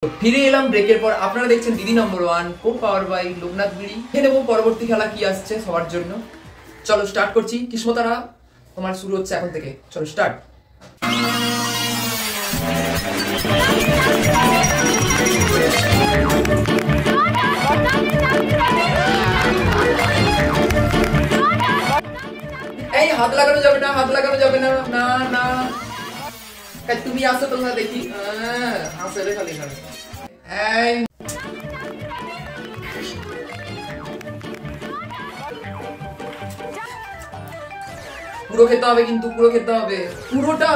ফিরে এলাম ব্রেকের পর। আপনারা দেখছেন Didi number one co powered by Loknath Bidi. নেব পরবর্তী খেলা কি আসছে সবার জন্য। চলো স্টার্ট করছি। কিসমতারা তোমার শুরু হচ্ছে এখন থেকে। চলো স্টার্ট। এই হাত লাগানো যাবে না, হাত লাগানো যাবে না। না না তুমি আসো, তোমরা দেখি। হাসে রে খালি খালি। এই পুরো খেতে হবে, কিন্তু পুরো খেতে হবে, পুরোটা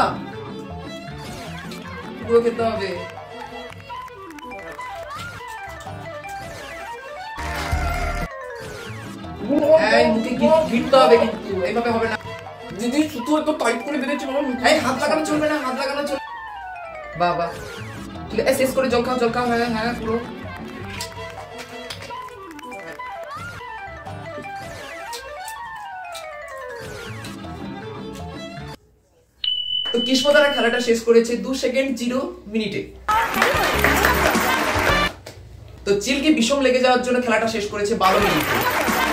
পুরো খেতে হবে। এই মুখে গিলতে হবে, কিন্তু এইভাবে হবে না দিদি। শুধু এত টাইট করে বেঁধেছে আমার মুখে। এই হাত লাগানো চলবে না, হাত লাগানো চলবে। বাবা ঠিক আছে, শেষ করে জল খাও, জল খাও। হ্যাঁ হ্যাঁ পুরো। তো কিসমতারা খেলাটা শেষ করেছে 2 সেকেন্ড 0 মিনিটে। তো চিলকে বিষম লেগে যাওয়ার জন্য খেলাটা শেষ করেছে 12 মিনিটে।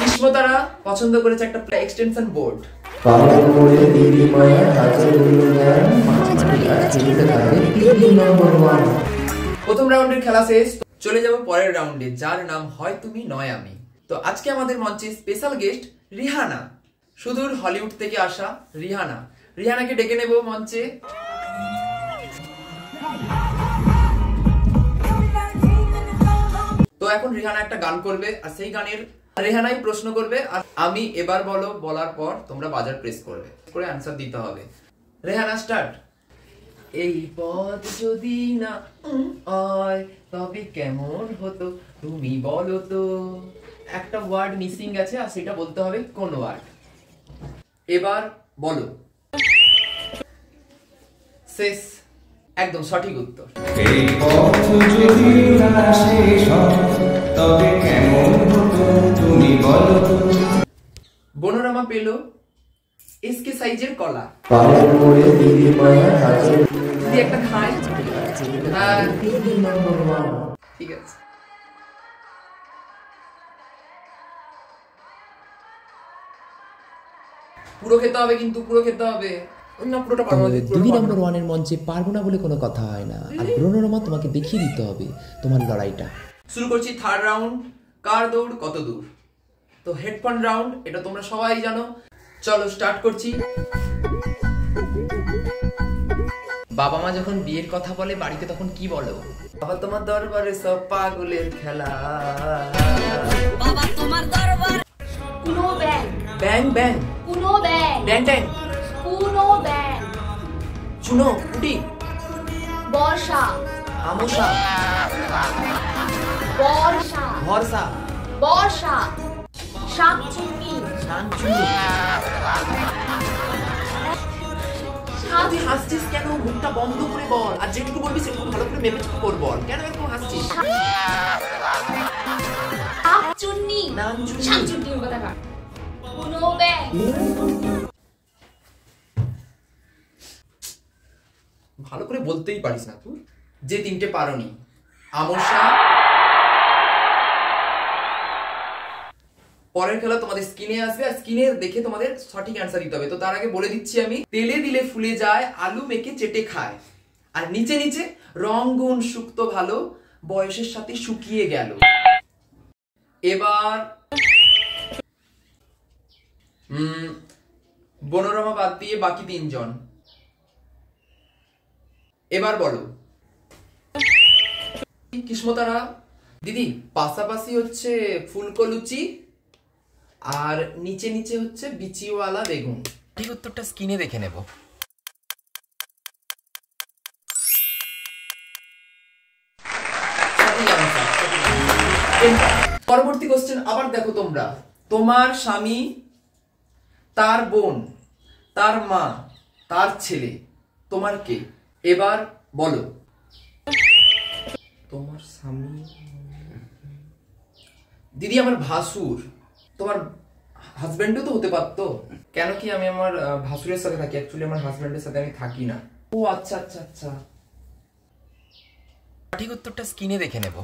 কিসমতারা পছন্দ করেছে একটা প্লে এক্সটেনশন বোর্ড। প্রথম রাউন্ডের খেলা শেষ। চলে যাব পরের রাউন্ডে, যার নাম হয় তুমি নয় আমি। তো আজকে আমাদের মঞ্চে স্পেশাল গেস্ট রিহানা, সুদূর হলিউড থেকে আসা রিহানা। রিহানাকে ডেকে নেব মঞ্চে। তো এখন রিহানা একটা গান করবে, আর সেই গানের রেহানাই প্রশ্ন করবে, আর আমি এবার বলো বলার পর তোমরা বাজার প্রেস করবে, করে আনসার দিতে হবে। রেহানা স্টার্ট। এই পথ যদি না হয় তবে কেমন হতো তুমি বলো তো। একটা ওয়ার্ড মিসিং আছে, আর সেটা বলতে হবে কোন ওয়ার্ড। এবার বলো। শেষ, একদম সঠিক উত্তর। এই পথ যদি না শেষ হয় তবে কেমন হতো তুমি বলো তো। বনোরামা পেল এসকে সাইজের কলা। দিদি একটা খাই। ঠিক আছে। পুরো খেতে হবে, কিন্তু পুরো খেতে হবে। দিদি নম্বর ওয়ানের মঞ্চে পারবো না বলে কোনো কথা হয় না, আর ব্রোনোরমা তোমাকে দেখিয়ে দিতে হবে তোমার লড়াইটা। শুরু করছি থার্ড রাউন্ড, কার দৌড় কত দূর। তো হেডফোন রাউন্ড, এটা তোমরা সবাই জানো। চলো স্টার্ট করছি। বাবা মা যখন বিয়ের কথা বলে বাড়িতে তখন কি বলো? বাবা তোমার দরবারে সব পাগলের খেলা। বাবা তোমার দরবার কুনো ব্যাং ব্যাং ব্যাং কুনো ব্যাং ড্যাং ড্যাং কুনো ব্যাং চুনো কুটি বর্ষা আমোসা বর্ষা ভরসা বর্ষা শাকচুন্নি শানচুনি। তুই হাসছিস কেন? মুখটা বন্ধ করে বল, আর যেটুকু বলবি সেটুকু ভালো করে মেপে কর বল। কেন এরকম হাসছিস? শাকচুন্নি নামচুনি। শাকচুন্নির কথা কার কুনো ব্যাং ভালো করে বলতেই পারিস না তুই। যে তিনটে পারোনি, আমোসা। পরের খেলা তোমাদের স্ক্রিনে আসবে, আর স্ক্রিনে দেখে তোমাদের সঠিক অ্যান্সার দিতে হবে। তো তার আগে বলে দিচ্ছি আমি, তেলে দিলে ফুলে যায়, আলু মেখে চেটে খায়, আর নিচে নিচে রং গুণ শুক্ত ভালো, বয়সের সাথে শুকিয়ে গেল। এবার বনোরমা বাদ দিয়ে বাকি 3 জন। এবার বলো। কিসমতারা দিদি পাশাপাশি হচ্ছে ফুলকো লুচি, আর নিচে নিচে হচ্ছে বিচিওয়ালা বেগুন। ঠিক উত্তরটা স্ক্রিনে দেখে নেব। পরবর্তী কোশ্চেন আবার দেখো তোমরা। তোমার স্বামী, তার বোন, তার মা, তার ছেলে, তোমার কে? এবার বলো। তোমার স্বামী, দিদি আমার ভাসুর। তোমার হাজবেন্ডও তো হতে পারতো। কেন কি আমি আমার ভাসুরের সাথে থাকি, অ্যাকচুয়ালি আমার হাজবেন্ডের সাথে আমি থাকি না। ও আচ্ছা আচ্ছা আচ্ছা। সঠিক উত্তরটা স্ক্রিনে দেখে নেব।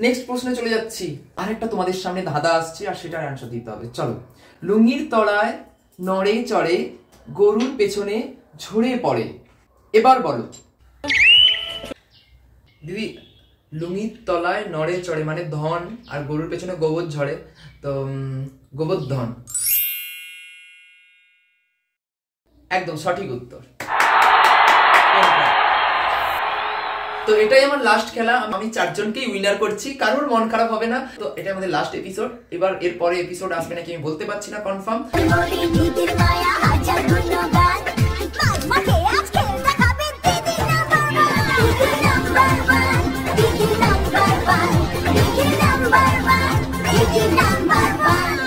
নেক্সট প্রশ্নে চলে যাচ্ছি। আরেকটা তোমাদের সামনে ধাঁধা আসছে আর সেটার অ্যান্সার দিতে হবে। চলো। লুঙ্গির তলায় নড়ে চড়ে, গরুর পেছনে ঝরে পড়ে, এবার বলো। দিদি, লুঙ্গির তলায় নড়ে চড়ে মানে ধন, আর গরুর পেছনে গোবর ঝরে, তো গোবর্ধন। একদম সঠিক উত্তর। তো এটাই আমার লাস্ট খেলা। আমি 4 জনকেই উইনার করছি, কারোর মন খারাপ হবে না। তো এটা আমাদের লাস্ট এপিসোড। এবার এর পরে এপিসোড আসবে নাকি আমি বলতে পারছি না কনফার্ম। Number one.